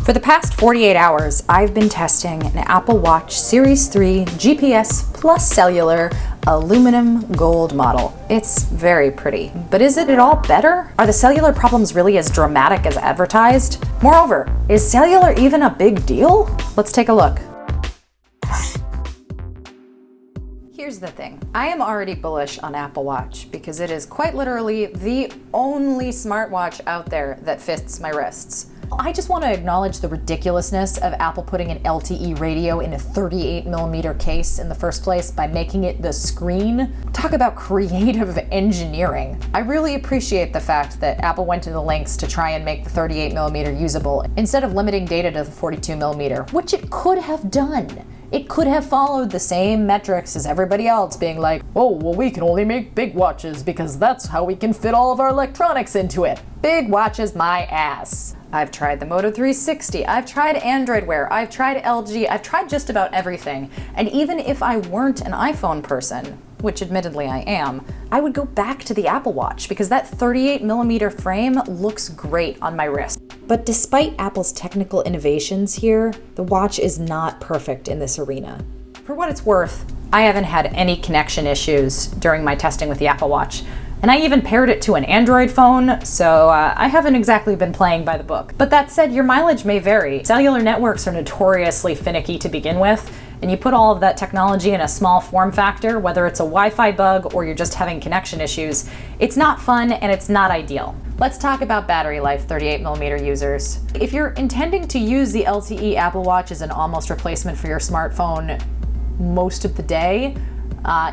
For the past 48 hours, I've been testing an Apple Watch Series 3 GPS plus cellular aluminum gold model. It's very pretty, but is it at all better? Are the cellular problems really as dramatic as advertised? Moreover, is cellular even a big deal? Let's take a look. Here's the thing. I am already bullish on Apple Watch because it is quite literally the only smartwatch out there that fits my wrists. I just want to acknowledge the ridiculousness of Apple putting an LTE radio in a 38mm case in the first place by making it the screen. Talk about creative engineering. I really appreciate the fact that Apple went to the lengths to try and make the 38mm usable instead of limiting data to the 42mm, which it could have done. It could have followed the same metrics as everybody else, being like, oh, well, we can only make big watches because that's how we can fit all of our electronics into it. Big watches my ass. I've tried the Moto 360, I've tried Android Wear, I've tried LG, I've tried just about everything. And even if I weren't an iPhone person, which admittedly I am, I would go back to the Apple Watch because that 38mm frame looks great on my wrist. But despite Apple's technical innovations here, the watch is not perfect in this arena. For what it's worth, I haven't had any connection issues during my testing with the Apple Watch. And I even paired it to an Android phone, so I haven't exactly been playing by the book. But that said, your mileage may vary. Cellular networks are notoriously finicky to begin with, and you put all of that technology in a small form factor, whether it's a Wi-Fi bug or you're just having connection issues, it's not fun and it's not ideal. Let's talk about battery life, 38mm users. If you're intending to use the LTE Apple Watch as an almost replacement for your smartphone most of the day,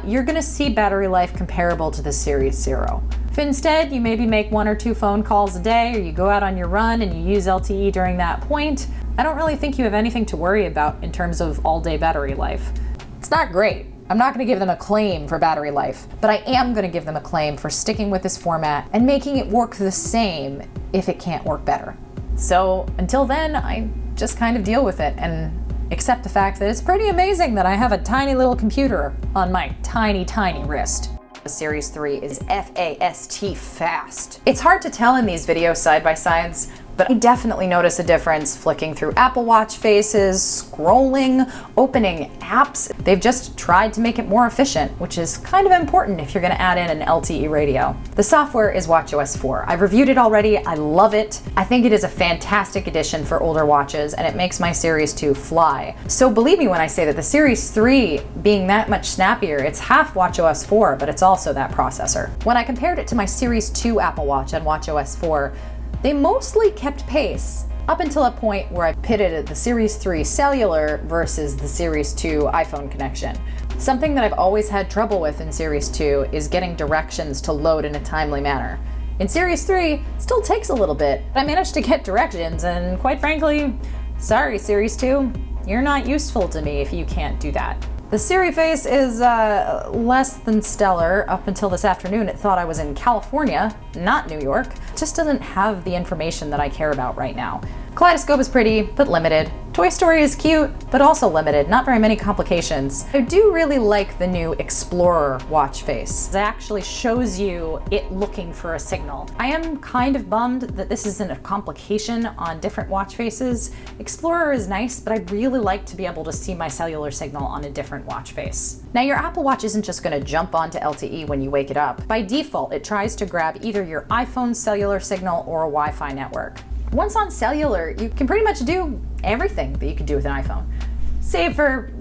you're gonna see battery life comparable to the Series 0. If instead you maybe make 1 or 2 phone calls a day, or you go out on your run and you use LTE during that point, I don't really think you have anything to worry about in terms of all-day battery life. It's not great. I'm not gonna give them a claim for battery life, but I am gonna give them a claim for sticking with this format and making it work the same if it can't work better. So until then, I just kind of deal with it and accept the fact that it's pretty amazing that I have a tiny little computer on my tiny, tiny wrist. The Series 3 is FAST fast. It's hard to tell in these video side-by-sides, but I definitely notice a difference flicking through Apple Watch faces, scrolling, opening apps. They've just tried to make it more efficient, which is kind of important if you're gonna add in an LTE radio. The software is watchOS 4. I've reviewed it already, I love it. I think it is a fantastic addition for older watches, and it makes my Series 2 fly. So believe me when I say that the Series 3 being that much snappier, it's half watchOS 4, but it's also that processor. When I compared it to my Series 2 Apple Watch on watchOS 4, they mostly kept pace up until a point where I pitted the Series 3 cellular versus the Series 2 iPhone connection. Something that I've always had trouble with in Series 2 is getting directions to load in a timely manner. In Series 3, it still takes a little bit, but I managed to get directions, and quite frankly, sorry Series 2, you're not useful to me if you can't do that. The Siri face is less than stellar. Up until this afternoon, it thought I was in California, not New York. It just doesn't have the information that I care about right now. Kaleidoscope is pretty, but limited. Toy Story is cute, but also limited, not very many complications. I do really like the new Explorer watch face. It actually shows you it looking for a signal. I am kind of bummed that this isn't a complication on different watch faces. Explorer is nice, but I'd really like to be able to see my cellular signal on a different watch face. Now, your Apple Watch isn't just gonna jump onto LTE when you wake it up. By default, it tries to grab either your iPhone's cellular signal or a Wi-Fi network. Once on cellular, you can pretty much do everything that you could do with an iPhone, save for,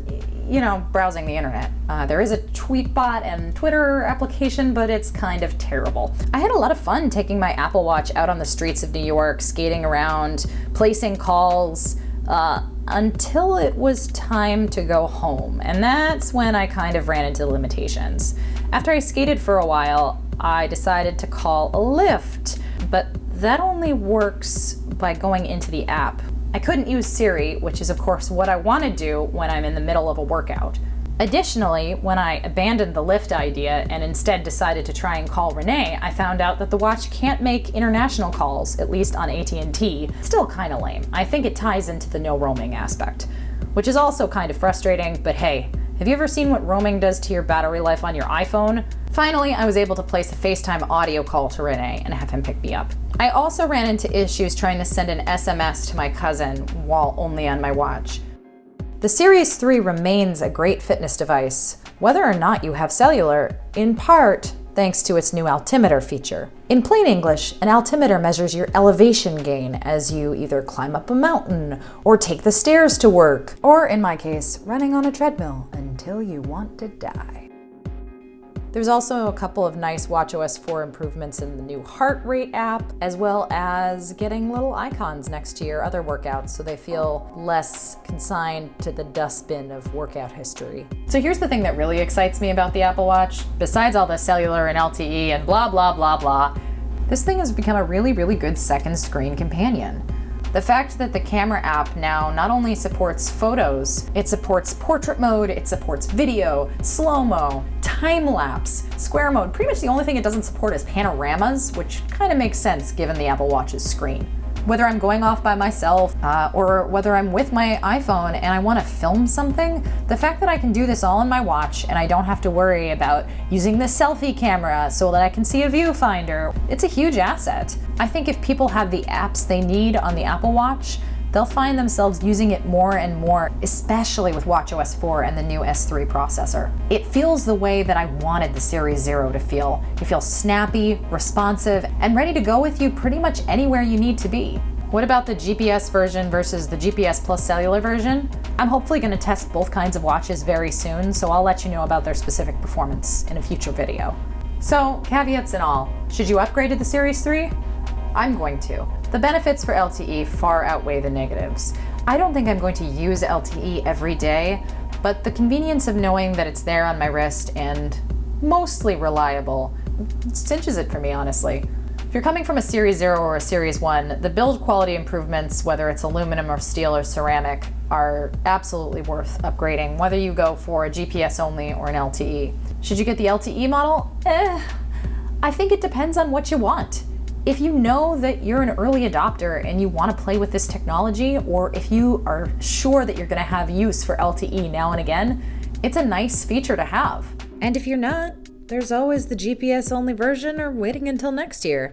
you know, browsing the internet. There is a Tweetbot and Twitter application, but it's kind of terrible. I had a lot of fun taking my Apple Watch out on the streets of New York, skating around, placing calls, until it was time to go home. And that's when I kind of ran into limitations. After I skated for a while, I decided to call a Lyft, but that only works by going into the app. I couldn't use Siri, which is of course what I want to do when I'm in the middle of a workout. Additionally, when I abandoned the Lyft idea and instead decided to try and call Renee, I found out that the watch can't make international calls, at least on AT&T. Still kind of lame. I think it ties into the no roaming aspect, which is also kind of frustrating, but hey, have you ever seen what roaming does to your battery life on your iPhone? Finally, I was able to place a FaceTime audio call to Renee and have him pick me up. I also ran into issues trying to send an SMS to my cousin while only on my watch. The Series 3 remains a great fitness device, whether or not you have cellular, in part thanks to its new altimeter feature. In plain English, an altimeter measures your elevation gain as you either climb up a mountain, or take the stairs to work, or in my case, running on a treadmill until you want to die. There's also a couple of nice watchOS 4 improvements in the new heart rate app, as well as getting little icons next to your other workouts so they feel less consigned to the dustbin of workout history. So here's the thing that really excites me about the Apple Watch, besides all the cellular and LTE and blah, blah, blah, blah. This thing has become a really, really good second screen companion. The fact that the camera app now not only supports photos, it supports portrait mode, it supports video, slow-mo, time-lapse, square mode. Pretty much the only thing it doesn't support is panoramas, which kind of makes sense given the Apple Watch's screen. Whether I'm going off by myself or whether I'm with my iPhone and I want to film something, the fact that I can do this all on my watch and I don't have to worry about using the selfie camera so that I can see a viewfinder, it's a huge asset. I think if people have the apps they need on the Apple Watch, they'll find themselves using it more and more, especially with watchOS 4 and the new S3 processor. It feels the way that I wanted the Series 0 to feel. It feels snappy, responsive, and ready to go with you pretty much anywhere you need to be. What about the GPS version versus the GPS plus cellular version? I'm hopefully going to test both kinds of watches very soon, so I'll let you know about their specific performance in a future video. So, caveats and all, should you upgrade to the Series 3? I'm going to. The benefits for LTE far outweigh the negatives. I don't think I'm going to use LTE every day, but the convenience of knowing that it's there on my wrist and mostly reliable cinches it for me, honestly. If you're coming from a Series 0 or a Series 1, the build quality improvements, whether it's aluminum or steel or ceramic, are absolutely worth upgrading, whether you go for a GPS only or an LTE. Should you get the LTE model? I think it depends on what you want. If you know that you're an early adopter and you want to play with this technology, or if you are sure that you're going to have use for LTE now and again, it's a nice feature to have. And if you're not, there's always the GPS-only version or waiting until next year.